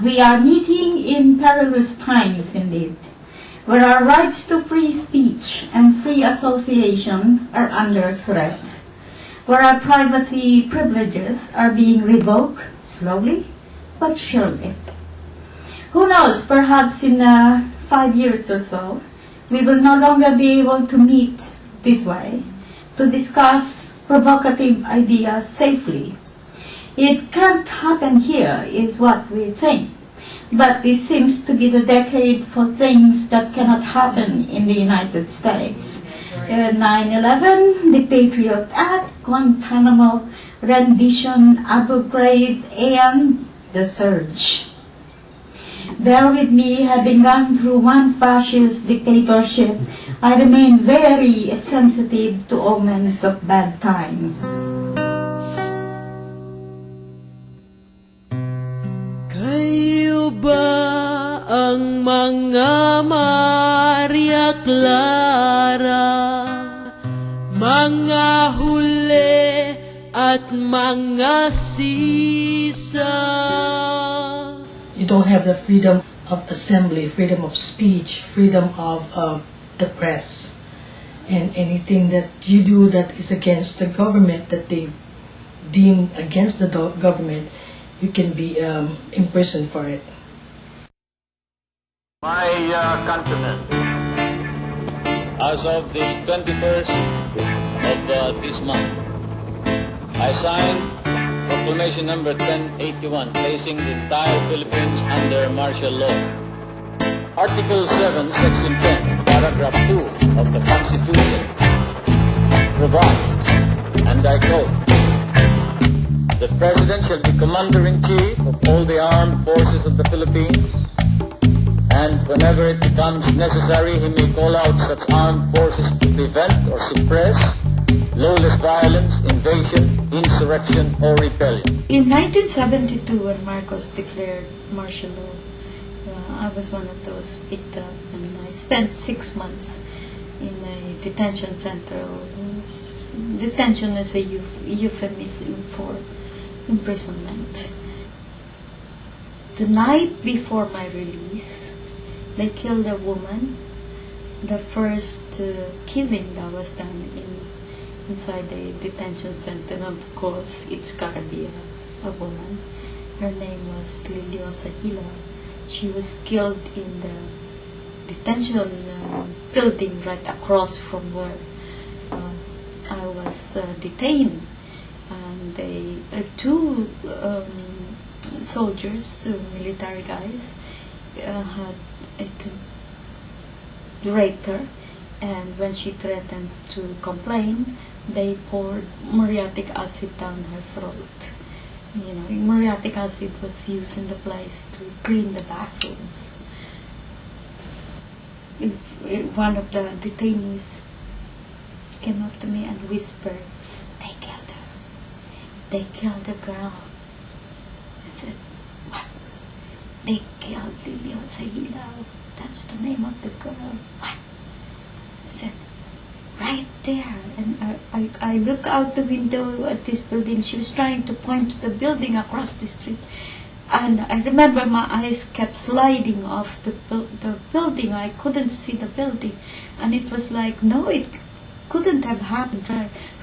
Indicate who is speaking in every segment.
Speaker 1: We are meeting in perilous times indeed, where our rights to free speech and free association are under threat, where our privacy privileges are being revoked slowly but surely. Who knows, perhaps in 5 years or so, we will no longer be able to meet this way, to discuss provocative ideas safely. It can't happen here, is what we think. But this seems to be the decade for things that cannot happen in the United States. 9/11, the Patriot Act, Guantanamo, rendition, Abu Ghraib, and the surge. Bear with me, having gone through one fascist dictatorship, I remain very sensitive to omens of bad times.
Speaker 2: Ba ang mga Maria Clara, mga huli at mga sisa?
Speaker 3: You don't have the freedom of assembly, freedom of speech, freedom of the press, and anything that you do that is against the government, that they deem against the government, you can be imprisoned for it.
Speaker 4: My countrymen, as of the 21st of this month, I signed Proclamation number 1081, placing the entire Philippines under martial law. Article 7, Section 10, Paragraph 2 of the Constitution provides, and I quote, "The President shall be Commander-in-Chief of all the armed forces of the Philippines, and whenever it becomes necessary, he may call out such armed forces to prevent or suppress lawless violence, invasion, insurrection, or rebellion."
Speaker 1: In 1972, when Marcos declared martial law, I was one of those picked up, and I spent 6 months in a detention center. Detention is a euphemism for imprisonment. The night before my release, they killed a woman. The first killing that was done inside the detention center. Of course, it's gotta be a woman. Her name was Liliosas. She was killed in the detention building right across from where I was detained. And two soldiers, military guys, had raped her, and when she threatened to complain, they poured muriatic acid down her throat. You know, muriatic acid was used in the place to clean the bathrooms. One of the detainees came up to me and whispered, "They killed her. They killed the girl." I said, "What? They killed Liliosas. That's the name of the girl." "What?" I said, "Right there." And I look out the window at this building. She was trying to point to the building across the street. And I remember my eyes kept sliding off the building. I couldn't see the building. And it was like, no, it couldn't have happened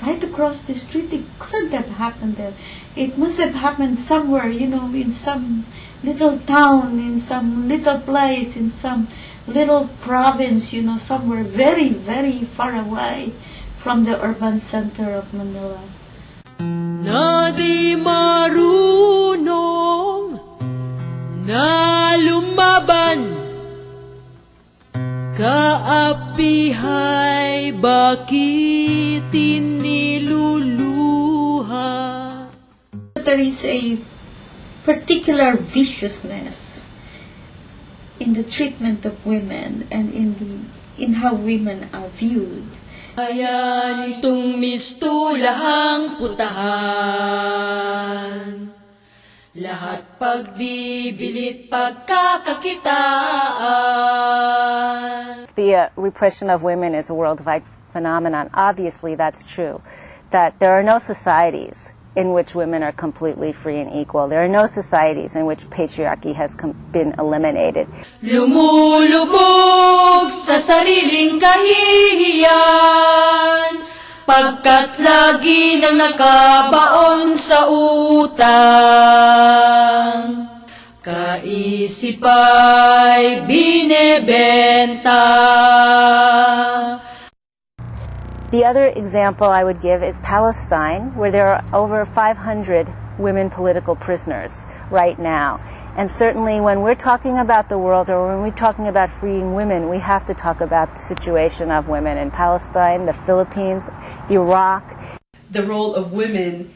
Speaker 1: right across the street. It couldn't have happened there. It must have happened somewhere, you know, in some little town, in some little place, in some little province, you know, somewhere very, very far away from the urban center of Manila.
Speaker 2: Na di marunong na lumaban, kaapihay bakit iniluluha?
Speaker 1: There is a particular viciousness in the treatment of women and in how women are viewed.
Speaker 2: Kaya nitong mistulahang putahan, lahat pagbibilit pagkakakitaan.
Speaker 5: the repression of women is a worldwide phenomenon. Obviously, that's true. That there are no societies in which women are completely free and equal. There are no societies in which patriarchy has been eliminated.
Speaker 2: Lumulubog sa sariling kahihiyan, pagkat lagi nang nakabaon sa utang. Kaisipa'y binebenta.
Speaker 5: The other example I would give is Palestine, where there are over 500 women political prisoners right now. And certainly when we're talking about the world, or when we're talking about freeing women, we have to talk about the situation of women in Palestine, the Philippines, Iraq.
Speaker 6: The role of women,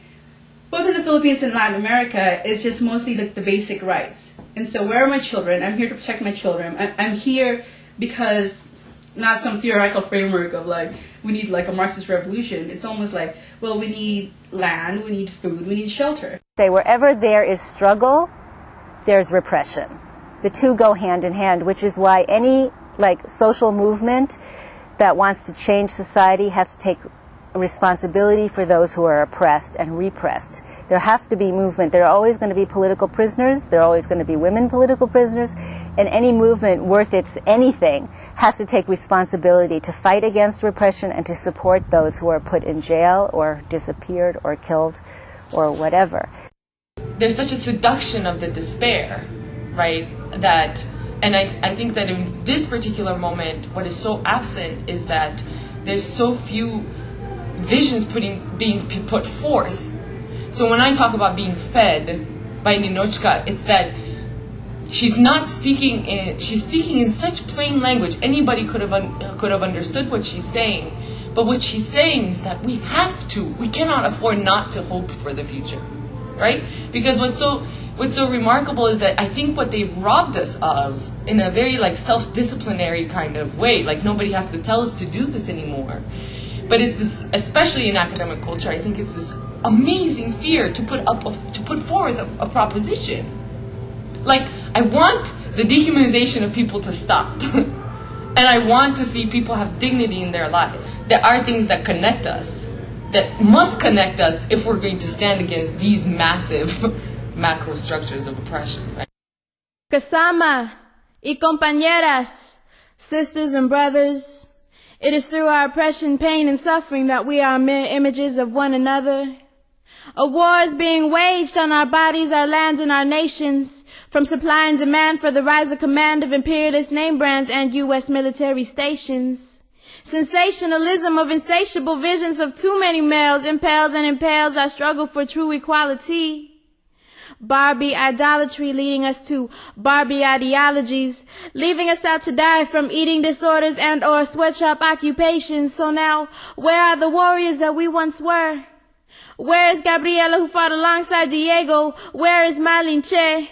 Speaker 6: both in the Philippines and Latin America, is just mostly like the basic rights. And so where are my children? I'm here to protect my children. I'm here because not some theoretical framework of like, we need like a Marxist revolution. It's almost like, well, we need land, we need food, we need shelter.
Speaker 5: Say wherever there is struggle, there's repression. The two go hand in hand, which is why any like social movement that wants to change society has to take responsibility for those who are oppressed and repressed. There have to be movement. There are always going to be political prisoners. There are always going to be women political prisoners. And any movement worth its anything has to take responsibility to fight against repression and to support those who are put in jail or disappeared or killed or whatever.
Speaker 7: There's such a seduction of the despair, right? That, and I think that in this particular moment, what is so absent is that there's so few visions being put forth. So when I talk about being fed by Ninotchka, it's that she's speaking in such plain language. Anybody could have understood what she's saying. But what she's saying is that we cannot afford not to hope for the future, right? Because what's so remarkable is that I think what they've robbed us of in a very like self-disciplinary kind of way, like nobody has to tell us to do this anymore. But it's this, especially in academic culture, I think it's this amazing fear to put forth a proposition. Like, I want the dehumanization of people to stop. And I want to see people have dignity in their lives. There are things that connect us, that must connect us if we're going to stand against these massive macro structures of oppression. Right?
Speaker 8: Kasama y compañeras, sisters and brothers, it is through our oppression, pain, and suffering that we are mere images of one another. A war is being waged on our bodies, our lands, and our nations, from supply and demand for the rise of command of imperialist name brands and U.S. military stations. Sensationalism of insatiable visions of too many males impels and impels our struggle for true equality. Barbie idolatry leading us to Barbie ideologies, leaving us out to die from eating disorders and or sweatshop occupations. So now, where are the warriors that we once were? Where is Gabriela who fought alongside Diego? Where is Malinche?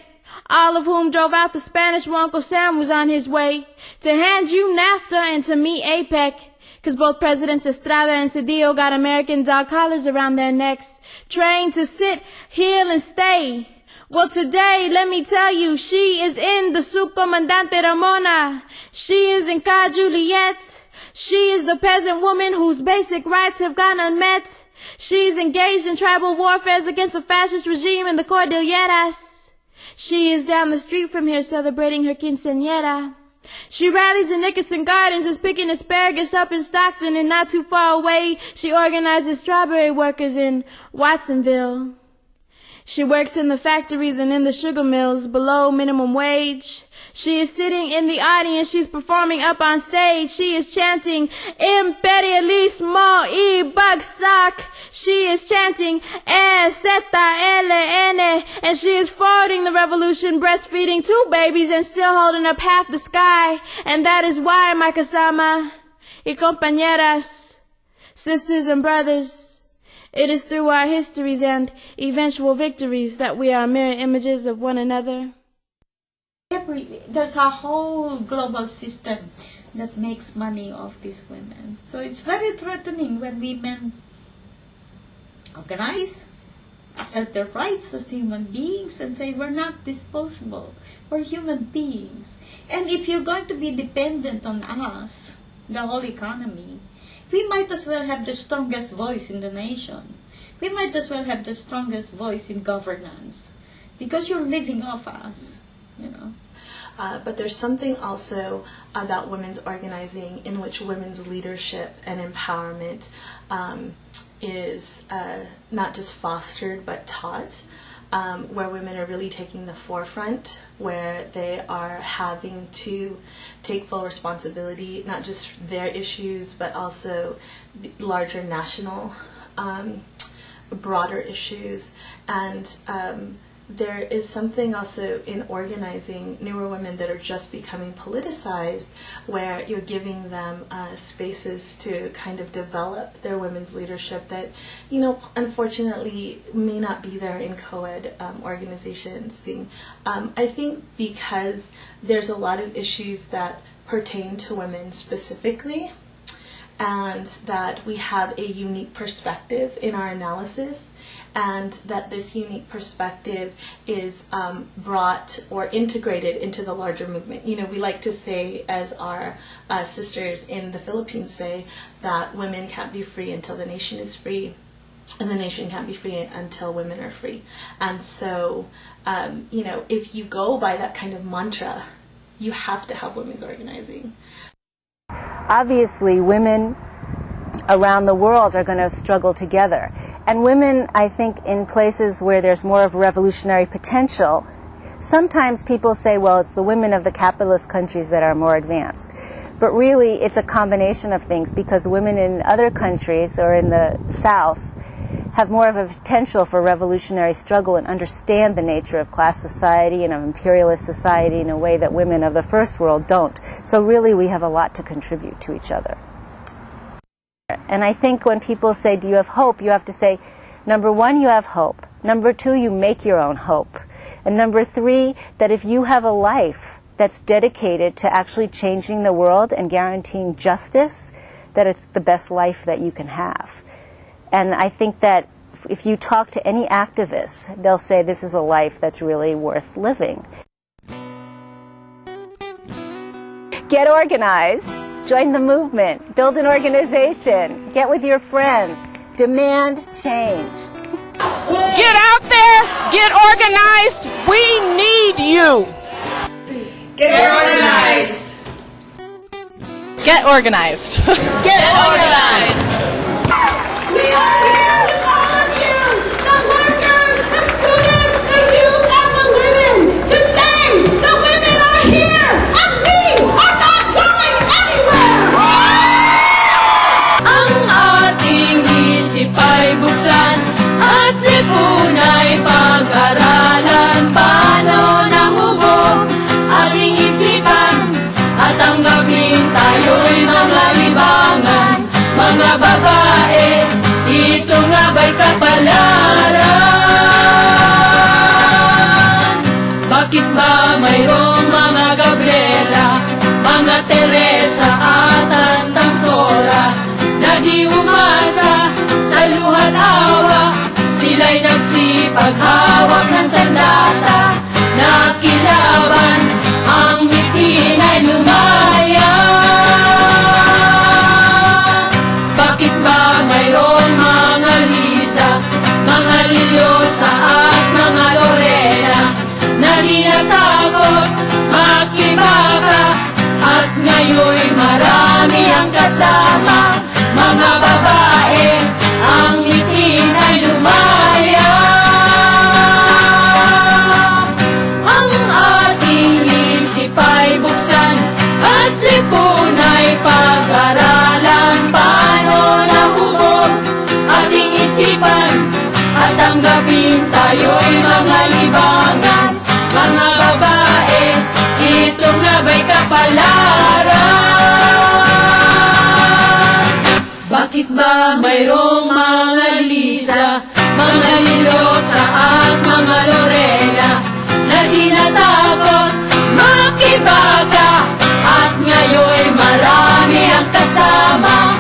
Speaker 8: All of whom drove out the Spanish when Uncle Sam was on his way to hand you NAFTA and to me APEC. Cause both Presidents Estrada and Cedillo got American dog collars around their necks, trained to sit, heal, and stay. Well, today, let me tell you, she is in the Subcomandante Ramona. She is in Ca Juliet. She is the peasant woman whose basic rights have gone unmet. She is engaged in tribal warfare against a fascist regime in the Cordilleras. She is down the street from here celebrating her quinceañera. She rallies in Nickerson Gardens, is picking asparagus up in Stockton, and not too far away, she organizes strawberry workers in Watsonville. She works in the factories and in the sugar mills below minimum wage. She is sitting in the audience, she's performing up on stage. She is chanting Imperialismo y Bagsak. She is chanting EZLN, and she is forwarding the revolution, breastfeeding 2 babies and still holding up half the sky. And that is why, my kasama y compañeras, sisters and brothers, it is through our histories and eventual victories that we are mirror images of one another.
Speaker 1: There's a whole global system that makes money off these women. So it's very threatening when women organize, assert their rights as human beings and say we're not disposable. We're human beings. And if you're going to be dependent on us, the whole economy, we might as well have the strongest voice in the nation. We might as well have the strongest voice in governance because you're living off us, you know.
Speaker 9: But there's something also about women's organizing in which women's leadership and empowerment is not just fostered but taught, where women are really taking the forefront, where they are having to take full responsibility, not just for their issues, but also larger national, broader issues. And there is something also in organizing newer women that are just becoming politicized, where you're giving them spaces to kind of develop their women's leadership that, you know, unfortunately may not be there in co-ed organizations. I think because there's a lot of issues that pertain to women specifically, and that we have a unique perspective in our analysis, and that this unique perspective is brought or integrated into the larger movement. You know, we like to say, as our sisters in the Philippines say, that women can't be free until the nation is free, and the nation can't be free until women are free. And so, you know, if you go by that kind of mantra, you have to have women's organizing.
Speaker 5: Obviously, women around the world are going to struggle together. And women, I think, in places where there's more of revolutionary potential, sometimes people say, well, it's the women of the capitalist countries that are more advanced. But really, it's a combination of things, because women in other countries or in the South have more of a potential for revolutionary struggle and understand the nature of class society and of imperialist society in a way that women of the first world don't. So really, we have a lot to contribute to each other. And I think when people say, do you have hope, you have to say, number one, you have hope. Number two, you make your own hope. And number three, that if you have a life that's dedicated to actually changing the world and guaranteeing justice, that it's the best life that you can have. And I think that if you talk to any activists, they'll say this is a life that's really worth living. Get organized. Join the movement. Build an organization. Get with your friends. Demand change.
Speaker 10: Get out there. Get organized. We need you.
Speaker 2: Get organized.
Speaker 10: Get organized.
Speaker 2: Get organized.
Speaker 1: We are here with all of you, the workers, the students, the youth, and the women, to say the women are here and we are not going anywhere!
Speaker 2: Ang ating isip ay buksan at lipunay pag-aralan. Paano nahubog ating isipan at ang gabing tayo'y mga libangan. Mga babae, ito nga ba'y kapalaran? Bakit ba mayroong mga Gabriela, mga Teresa at Tantang Sora, na di umasa sa luhat awa? Sila'y nagsipaghawak ng sandata, na kilaban ang bitin ay lumaya. Bakit ba mayroon mga Lisa, mga Liliosa at mga Lorena, na di natakot makibaka, at ngayon'y marami ang kasama? Mga babae, ang bitin ay lumaya. Ang ating isip ay buksan at lipunay pag-aralan. Paano nahubog ating isipan at ang gabing tayo'y mga libangan. Mga babae, ito nga ba'y kapalaran? Bakit ba mayroong mga Lisa, mga Liliosa at mga Lorena, na di natakot makibaka, at ngayon'y marami ang kasama?